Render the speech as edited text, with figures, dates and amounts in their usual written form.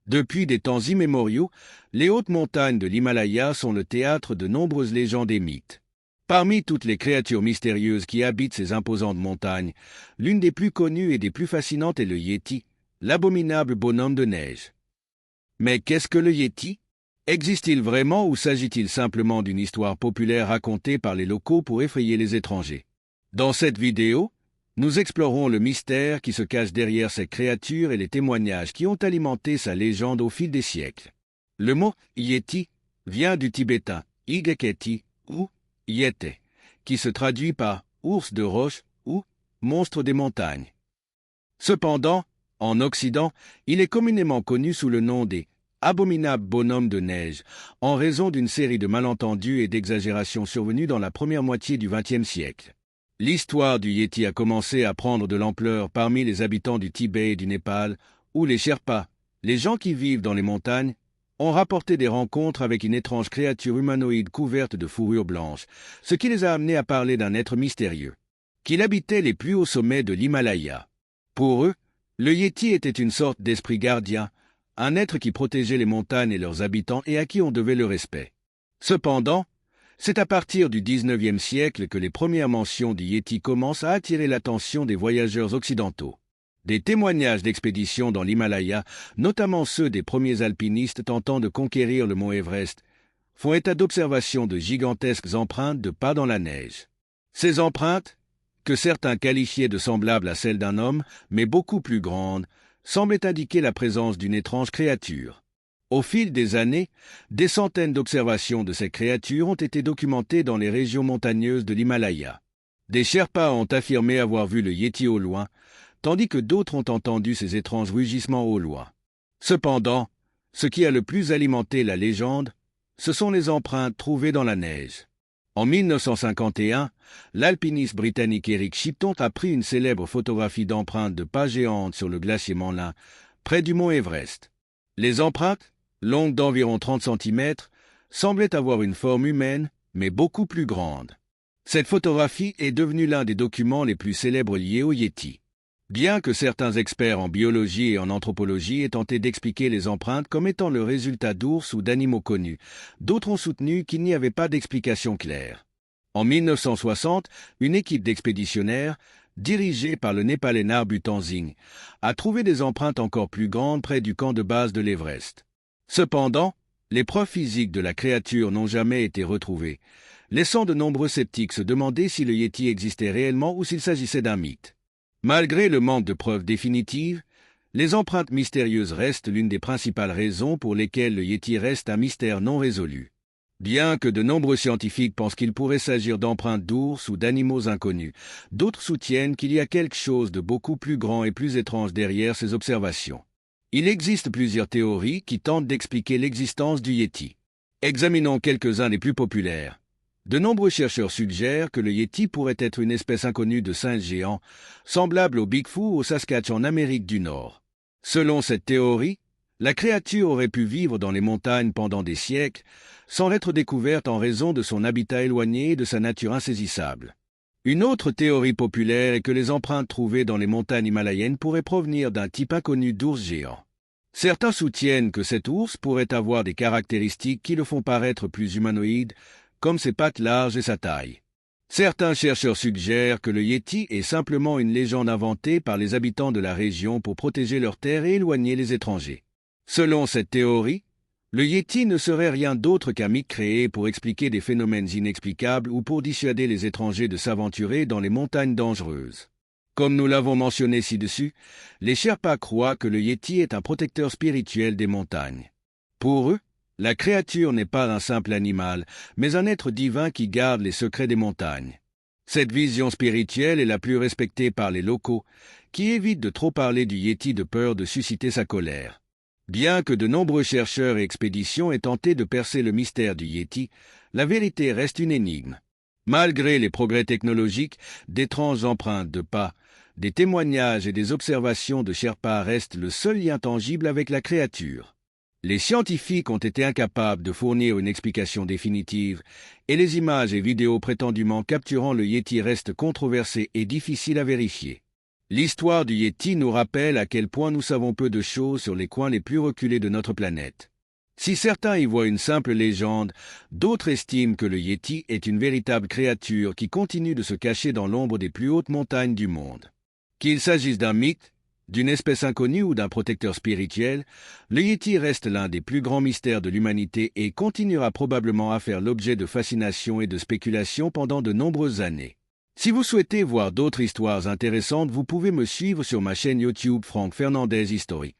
Depuis des temps immémoriaux, les hautes montagnes de l'Himalaya sont le théâtre de nombreuses légendes et mythes. Parmi toutes les créatures mystérieuses qui habitent ces imposantes montagnes, l'une des plus connues et des plus fascinantes est le Yéti, l'abominable bonhomme de neige. Mais qu'est-ce que le Yéti? Existe-t-il vraiment ou s'agit-il simplement d'une histoire populaire racontée par les locaux pour effrayer les étrangers? Dans cette vidéo, nous explorons le mystère qui se cache derrière cette créature et les témoignages qui ont alimenté sa légende au fil des siècles. Le mot « Yéti » vient du tibétain « Igeketi » ou « Yete », qui se traduit par « ours de roche » ou « monstre des montagnes ». Cependant, en Occident, il est communément connu sous le nom des abominables bonhommes de neige, en raison d'une série de malentendus et d'exagérations survenus dans la première moitié du XXe siècle. L'histoire du Yéti a commencé à prendre de l'ampleur parmi les habitants du Tibet et du Népal, où les Sherpas, les gens qui vivent dans les montagnes, ont rapporté des rencontres avec une étrange créature humanoïde couverte de fourrure blanche, ce qui les a amenés à parler d'un être mystérieux, qu'il habitait les plus hauts sommets de l'Himalaya. Pour eux, le Yéti était une sorte d'esprit gardien, un être qui protégeait les montagnes et leurs habitants et à qui on devait le respect. Cependant, c'est à partir du XIXe siècle que les premières mentions du Yéti commencent à attirer l'attention des voyageurs occidentaux. Des témoignages d'expéditions dans l'Himalaya, notamment ceux des premiers alpinistes tentant de conquérir le mont Everest, font état d'observations de gigantesques empreintes de pas dans la neige. Ces empreintes, que certains qualifiaient de semblables à celles d'un homme, mais beaucoup plus grandes, semblaient indiquer la présence d'une étrange créature. Au fil des années, des centaines d'observations de ces créatures ont été documentées dans les régions montagneuses de l'Himalaya. Des Sherpas ont affirmé avoir vu le Yéti au loin, tandis que d'autres ont entendu ces étranges rugissements au loin. Cependant, ce qui a le plus alimenté la légende, ce sont les empreintes trouvées dans la neige. En 1951, l'alpiniste britannique Eric Shipton a pris une célèbre photographie d'empreintes de pas géantes sur le glacier Menlin, près du mont Everest. Les empreintes, longues d'environ 30 cm, semblaient avoir une forme humaine, mais beaucoup plus grande. Cette photographie est devenue l'un des documents les plus célèbres liés au Yéti. Bien que certains experts en biologie et en anthropologie aient tenté d'expliquer les empreintes comme étant le résultat d'ours ou d'animaux connus, d'autres ont soutenu qu'il n'y avait pas d'explication claire. En 1960, une équipe d'expéditionnaires, dirigée par le Népalais Narbu Tenzing, a trouvé des empreintes encore plus grandes près du camp de base de l'Everest. Cependant, les preuves physiques de la créature n'ont jamais été retrouvées, laissant de nombreux sceptiques se demander si le Yéti existait réellement ou s'il s'agissait d'un mythe. Malgré le manque de preuves définitives, les empreintes mystérieuses restent l'une des principales raisons pour lesquelles le Yéti reste un mystère non résolu. Bien que de nombreux scientifiques pensent qu'il pourrait s'agir d'empreintes d'ours ou d'animaux inconnus, d'autres soutiennent qu'il y a quelque chose de beaucoup plus grand et plus étrange derrière ces observations. Il existe plusieurs théories qui tentent d'expliquer l'existence du Yéti. Examinons quelques-uns des plus populaires. De nombreux chercheurs suggèrent que le Yéti pourrait être une espèce inconnue de singe géant, semblable au Bigfoot ou au Sasquatch en Amérique du Nord. Selon cette théorie, la créature aurait pu vivre dans les montagnes pendant des siècles, sans être découverte en raison de son habitat éloigné et de sa nature insaisissable. Une autre théorie populaire est que les empreintes trouvées dans les montagnes himalayennes pourraient provenir d'un type inconnu d'ours géant. Certains soutiennent que cet ours pourrait avoir des caractéristiques qui le font paraître plus humanoïde, comme ses pattes larges et sa taille. Certains chercheurs suggèrent que le Yéti est simplement une légende inventée par les habitants de la région pour protéger leurs terres et éloigner les étrangers. Selon cette théorie, le Yéti ne serait rien d'autre qu'un mythe créé pour expliquer des phénomènes inexplicables ou pour dissuader les étrangers de s'aventurer dans les montagnes dangereuses. Comme nous l'avons mentionné ci-dessus, les Sherpas croient que le Yéti est un protecteur spirituel des montagnes. Pour eux, la créature n'est pas un simple animal, mais un être divin qui garde les secrets des montagnes. Cette vision spirituelle est la plus respectée par les locaux, qui évitent de trop parler du Yéti de peur de susciter sa colère. Bien que de nombreux chercheurs et expéditions aient tenté de percer le mystère du Yéti, la vérité reste une énigme. Malgré les progrès technologiques, d'étranges empreintes de pas, des témoignages et des observations de Sherpas restent le seul lien tangible avec la créature. Les scientifiques ont été incapables de fournir une explication définitive, et les images et vidéos prétendument capturant le Yéti restent controversées et difficiles à vérifier. L'histoire du Yéti nous rappelle à quel point nous savons peu de choses sur les coins les plus reculés de notre planète. Si certains y voient une simple légende, d'autres estiment que le Yéti est une véritable créature qui continue de se cacher dans l'ombre des plus hautes montagnes du monde. Qu'il s'agisse d'un mythe, d'une espèce inconnue ou d'un protecteur spirituel, le Yéti reste l'un des plus grands mystères de l'humanité et continuera probablement à faire l'objet de fascination et de spéculation pendant de nombreuses années. Si vous souhaitez voir d'autres histoires intéressantes, vous pouvez me suivre sur ma chaîne YouTube Franck Fernandez History.